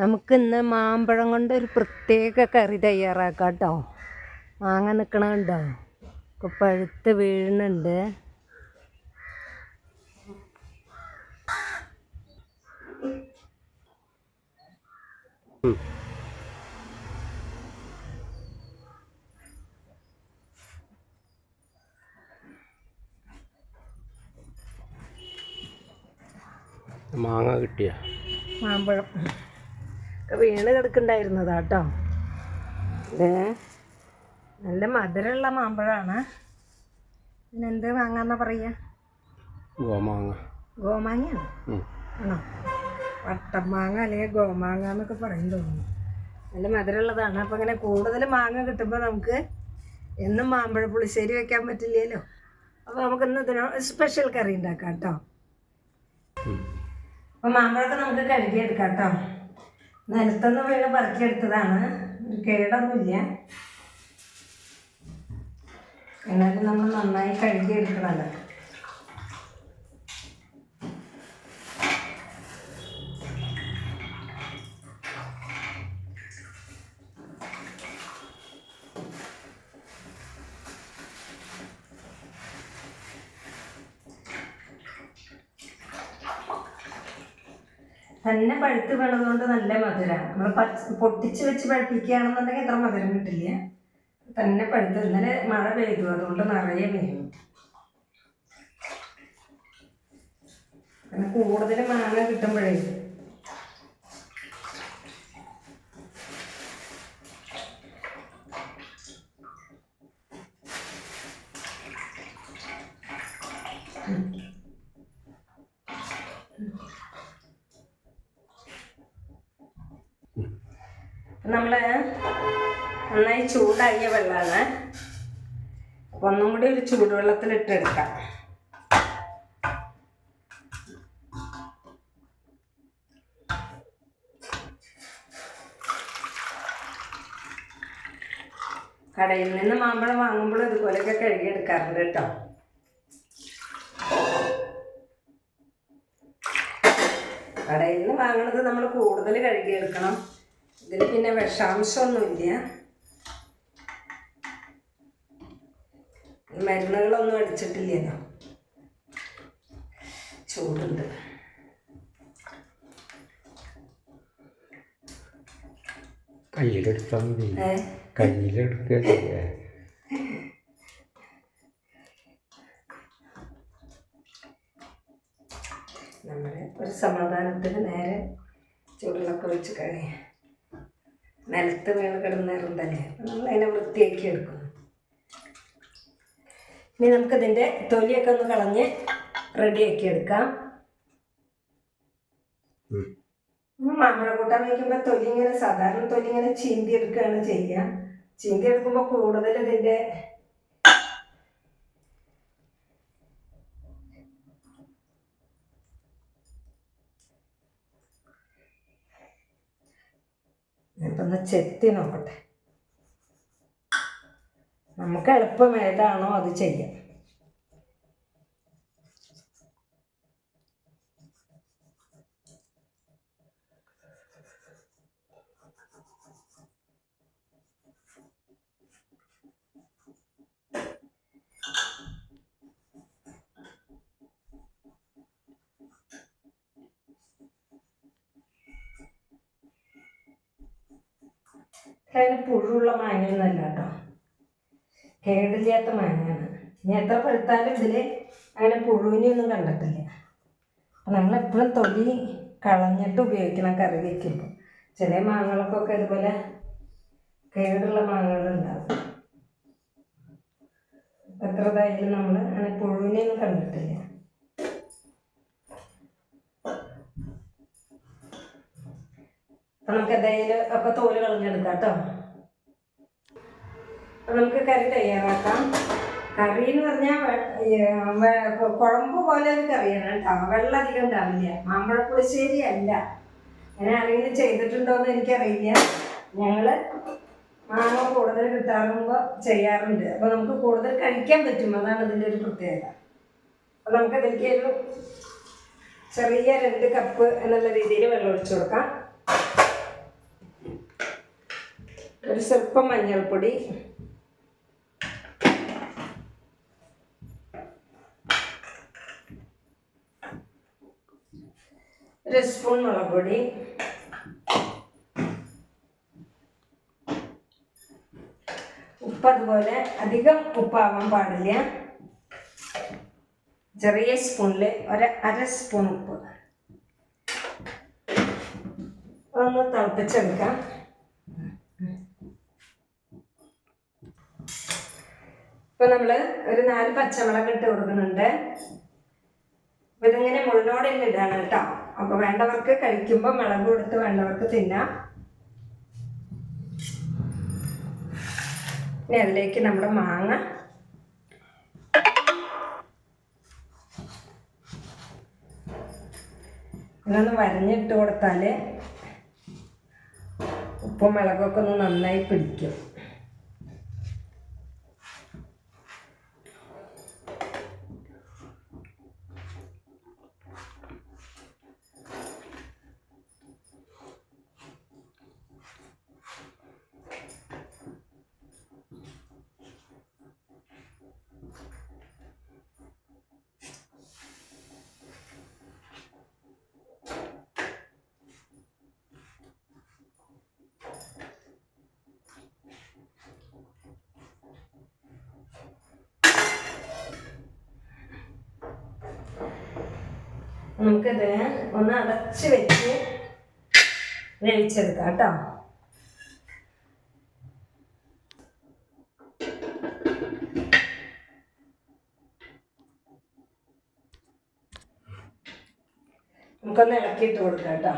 നമുക്കിന്ന് മാമ്പഴം കൊണ്ട് ഒരു പ്രത്യേക കറി തയ്യാറാക്കാം കേട്ടോ. മാങ്ങ നിൽക്കണുണ്ടോ? ഒക്കെ പഴുത്ത് വീഴുന്നുണ്ട്. മാങ്ങ കിട്ടിയ മാമ്പഴം ഒക്കെ വീണ് കിടക്കുന്നുണ്ടായിരുന്നതാ കേട്ടോ. ഇത് നല്ല മധുരമുള്ള മാമ്പഴമാണ്. പിന്നെന്ത് മാങ്ങാന്നാ പറയുക? ഗോമാങ്ങ. ഗോമാങ്ങയാണ് ആണോ? വട്ടമാങ്ങ അല്ലെങ്കിൽ ഗോമാങ്ങ എന്നൊക്കെ പറയും തോന്നുന്നു. നല്ല മധുരമുള്ളതാണ്. അപ്പം ഇങ്ങനെ കൂടുതൽ മാങ്ങ കിട്ടുമ്പോൾ നമുക്ക് എന്നും മാമ്പഴ പുളിശ്ശേരി വെക്കാൻ പറ്റില്ലല്ലോ. അപ്പോൾ നമുക്കിന്ന് ഇതിനോട് സ്പെഷ്യൽ കറി ഉണ്ടാക്കാം കേട്ടോ. അപ്പോൾ മാമ്പഴമൊക്കെ നമുക്ക് കഴുകിയെടുക്കാം കേട്ടോ. നിലത്തുനിന്ന് വീണ് പറിക്കിയെടുത്തതാണ്, കേടൊന്നുമില്ല. എന്നാലും നമ്മൾ നന്നായി കഴുകിയെടുക്കണമല്ലോ. തന്നെ പഴുത്ത് വീണതുകൊണ്ട് നല്ല മധുരമാണ്. നമ്മൾ പൊട്ടിച്ച് വെച്ച് പഴുപ്പിക്കുകയാണെന്നുണ്ടെങ്കിൽ അത്ര മധുരം കിട്ടില്ല. തന്നെ പഴുത്ത് ഇന്നലെ മഴ പെയ്തു, അതുകൊണ്ട് നിറയെ വീണു. പിന്നെ കൂടുതൽ മാങ്ങ കിട്ടുമ്പോഴേ നമ്മൾ നന്നായി ചൂടാക്കിയ വെള്ളമാണ്. അപ്പോൾ ഒന്നും കൂടി ഒരു ചൂടുവെള്ളത്തിലിട്ടെടുക്കാം. കടയിൽ നിന്ന് മാമ്പഴം വാങ്ങുമ്പോൾ ഇതുപോലെയൊക്കെ കഴുകിയെടുക്കാറുണ്ട് കേട്ടോ. കടയിൽ നിന്ന് വാങ്ങണത് നമ്മൾ കൂടുതൽ കഴുകിയെടുക്കണം. ഇതിൽ പിന്നെ വിഷാംശമൊന്നുമില്ല, മരുന്നുകളൊന്നും അടിച്ചിട്ടില്ലല്ലോ. ചൂടുണ്ട്. കയ്യിലെടുത്താൽ മതി. കയ്യിലെടുക്കുക. നമ്മൾ ഒരു സമാധാനത്തിന് നേരെ ചൂടിലൊക്കെ വെച്ച് കഴിയാം. നിലത്ത് വീണ് കിടന്നേറുന്നതല്ലേ, അപ്പം നമ്മൾ അതിനെ വൃത്തിയാക്കി എടുക്കും. ഇനി നമുക്കിതിൻ്റെ തൊലിയൊക്കെ ഒന്ന് കളഞ്ഞ് റെഡിയാക്കി എടുക്കാം. മാമ്പഴ കൂട്ടാൻ വയ്ക്കുമ്പോൾ തൊലി ഇങ്ങനെ സാധാരണ തൊലി ഇങ്ങനെ ചീന്തി എടുക്കുകയാണ് ചെയ്യുക. ചീന്തി എടുക്കുമ്പോൾ കൂടുതൽ ഇതിൻ്റെ ഇപ്പം ഒന്ന് ചെത്തി നോക്കട്ടെ. നമുക്ക് എളുപ്പം ഏതാണോ അത് ചെയ്യാം. അതിന് പുഴുള്ള മാങ്ങയൊന്നുമല്ല കേട്ടോ, കേടില്ലാത്ത മാങ്ങയാണ്. ഇനി എത്ര പഴുത്താലും ഇതിൽ അങ്ങനെ പുഴുവിനെയൊന്നും കണ്ടിട്ടില്ല. അപ്പം നമ്മളെപ്പോഴും തൊലി കളഞ്ഞിട്ട് ഉപയോഗിക്കണം കറി വയ്ക്കുമ്പോൾ. ചില മാങ്ങകൾക്കൊക്കെ ഇതുപോലെ കേടുള്ള മാങ്ങകളുണ്ടാവും. എത്ര ഇതായാലും നമ്മൾ അങ്ങനെ പുഴുവിനെയൊന്നും കണ്ടിട്ടില്ല. അപ്പം നമുക്ക് എന്തായാലും ഒക്കെ തോല് കളഞ്ഞെടുക്കാം കേട്ടോ. അപ്പം നമുക്ക് കറി തയ്യാറാക്കാം. കറി എന്ന് പറഞ്ഞാൽ കുഴമ്പ് പോലെ ഒരു കറിയാണ് കേട്ടോ. വെള്ളം അധികം ഉണ്ടാവില്ല. മാമ്പഴ പുളിശ്ശേരി അല്ല. അങ്ങനെ ആരെങ്കിലും ചെയ്തിട്ടുണ്ടോയെന്ന് എനിക്കറിയില്ല. ഞങ്ങൾ മാങ്ങ കൂടുതൽ കിട്ടാറുമ്പോൾ ചെയ്യാറുണ്ട്. അപ്പോൾ നമുക്ക് കൂടുതൽ കഴിക്കാൻ പറ്റും, അതാണ് ഇതിൻ്റെ ഒരു പ്രത്യേകത. അപ്പോൾ നമുക്കതിലേക്ക് ഒരു ചെറിയ 2 കപ്പ് എന്നുള്ള രീതിയിൽ വെള്ളം ഒഴിച്ചു കൊടുക്കാം. ഒരു സ്വല്പം മഞ്ഞൾപ്പൊടി, ഒരു സ്പൂൺ മുളക് പൊടി, ഉപ്പ് അതുപോലെ അധികം ഉപ്പാവാൻ പാടില്ല. ചെറിയ സ്പൂണിൽ അര സ്പൂൺ ഉപ്പ്. ഒന്ന് തിളപ്പിച്ചെടുക്കാം. ഇപ്പൊ നമ്മള് ഒരു 4 പച്ചമുളക് ഇട്ട് കൊടുക്കുന്നുണ്ട്. അപ്പൊ ഇതിങ്ങനെ മുഴുവനോടെ ഇടാണ് കേട്ടോ. അപ്പൊ വേണ്ടവർക്ക് കഴിക്കുമ്പോൾ മുളക് കൊടുത്ത് വേണ്ടവർക്ക് തിന്നാം. ഇനി അതിലേക്ക് നമ്മുടെ മാങ്ങ ഇതൊന്ന് വരഞ്ഞിട്ട് കൊടുത്താൽ ഉപ്പും മുളകൊക്കെ ഒന്ന് നന്നായി പിടിക്കും. നമുക്കിത് ഒന്ന് അടച്ച് വെച്ച് വേവിച്ചെടുക്കാം കേട്ടോ. നമുക്കൊന്ന് ഇളക്കിയിട്ട് കൊടുക്കാം കേട്ടോ.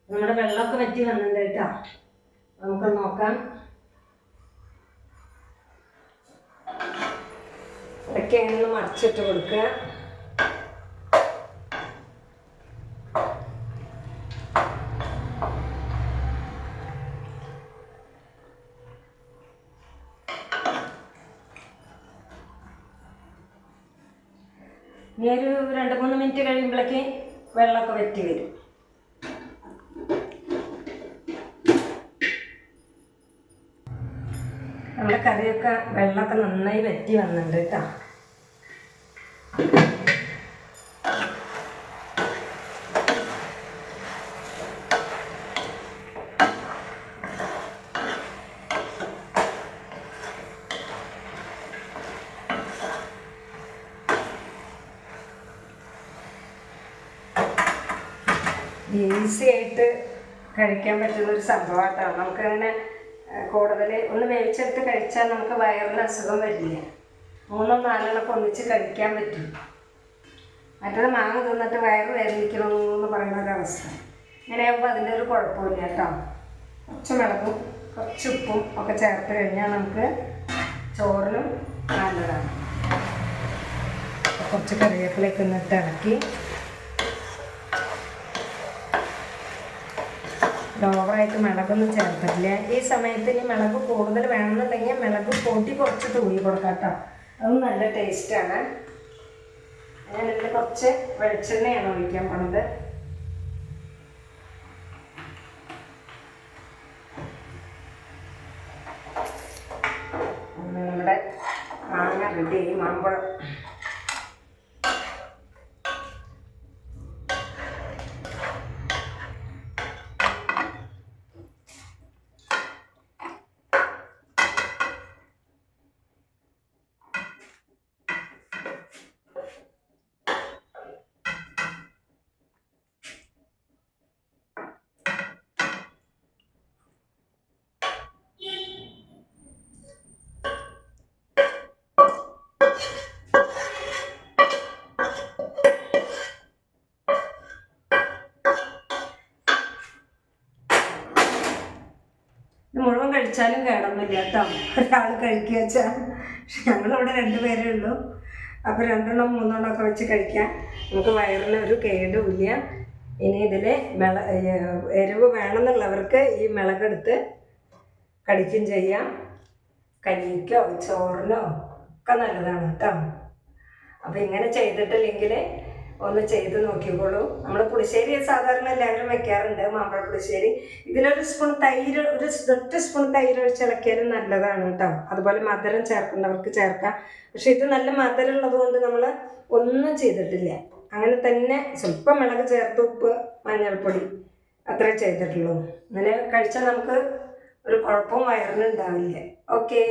നമ്മുടെ വെള്ളമൊക്കെ വറ്റി വന്നിട്ടുണ്ട് കേട്ടോ. നമുക്ക് നോക്കാം. ഇതൊക്കെ ഒന്ന് മറിച്ചിട്ട് കൊടുക്കുക. ഇനി ഒരു 2-3 മിനിറ്റ് കഴിയുമ്പോഴേക്ക് വെള്ളമൊക്കെ വറ്റി വരും. നമ്മുടെ കറിയൊക്കെ വെള്ളമൊക്കെ നന്നായി വറ്റി വന്നിട്ടുണ്ട് കേട്ടോ. ഈസി ആയിട്ട് കഴിക്കാൻ പറ്റുന്നൊരു സംഭവമായിട്ടാണ്. നമുക്കങ്ങനെ കൂടുതൽ ഒന്ന് വേവിച്ചെടുത്ത് കഴിച്ചാൽ നമുക്ക് വയറിന് അസുഖം വരില്ല. 3-4 ഒന്നിച്ച് കഴിക്കാൻ പറ്റും. മറ്റത് മാങ്ങ തിന്നിട്ട് വയറ് വേദനിക്കണമെന്ന് പറയുന്ന ഒരവസ്ഥ. ഇങ്ങനെയാകുമ്പോൾ അതിൻ്റെ ഒരു കുഴപ്പമില്ല കേട്ടോ. കുറച്ച് മുളകും കുറച്ച് ഉപ്പും ഒക്കെ ചേർത്ത് കഴിഞ്ഞാൽ നമുക്ക് ചോറിനും നല്ലതാണ്. കുറച്ച് കറിവേപ്പിലയൊക്കെ ഇന്നിട്ട് ഇളക്കി ഓവറായിട്ട് മിളകൊന്നും ചേർത്തിട്ടില്ല. ഈ സമയത്ത് ഇനി മിളക് കൂടുതൽ വേണമെന്നുണ്ടെങ്കിൽ മിളക് പൊടി കുറച്ച് തൂങ്ങി കൊടുക്കാം കേട്ടോ. അതും നല്ല ടേസ്റ്റാണ്. ഞാനിതിൽ കുറച്ച് വെളിച്ചെണ്ണയാണ് ഒഴിക്കാൻ പോണത്. നമ്മുടെ മാങ്ങ റെഡി. മാമ്പഴം മുഴുവൻ കഴിച്ചാലും കേടൊന്നുമില്ല കേട്ടോ. ഒരാൾ കഴിക്കുക വെച്ചാൽ ഞങ്ങളിവിടെ 2 പേരേ ഉള്ളൂ. അപ്പോൾ 2-3 ഒക്കെ വെച്ച് കഴിക്കാം. നമുക്ക് വയറിന് ഒരു കേടുമില്ല. ഇനി ഇതിൽ എരിവ് വേണമെന്നുള്ളവർക്ക് ഈ മിളകെടുത്ത് കടിക്കും ചെയ്യാം. കഞ്ഞിക്കോ ചോറിനോ ഒക്കെ നല്ലതാണ് കേട്ടോ. അപ്പോൾ ഇങ്ങനെ ചെയ്തിട്ടില്ലെങ്കിൽ ഒന്ന് ചെയ്ത് നോക്കിക്കോളൂ. നമ്മൾ പുളിശ്ശേരി സാധാരണ എല്ലാവരും വെക്കാറുണ്ട്, മാമ്പഴ പുളിശ്ശേരി. ഇതിലൊരു സ്പൂൺ തൈര്, ഒറ്റ സ്പൂൺ തൈര് ഒഴിച്ചിളക്കിയാലും നല്ലതാണ് കേട്ടോ. അതുപോലെ മധുരം ചേർക്കേണ്ടവർക്ക് ചേർക്കാം. പക്ഷെ ഇത് നല്ല മധുരം ഉള്ളത് കൊണ്ട് നമ്മൾ ഒന്നും ചെയ്തിട്ടില്ല. അങ്ങനെ തന്നെ സ്വല്പം മിളക് ചേർത്ത്, ഉപ്പ്, മഞ്ഞൾപ്പൊടി അത്രേ ചെയ്തിട്ടുള്ളൂ. അങ്ങനെ കഴിച്ചാൽ നമുക്ക് ഒരു കുഴപ്പവും വയറിനുണ്ടാവില്ല. ഓക്കേ.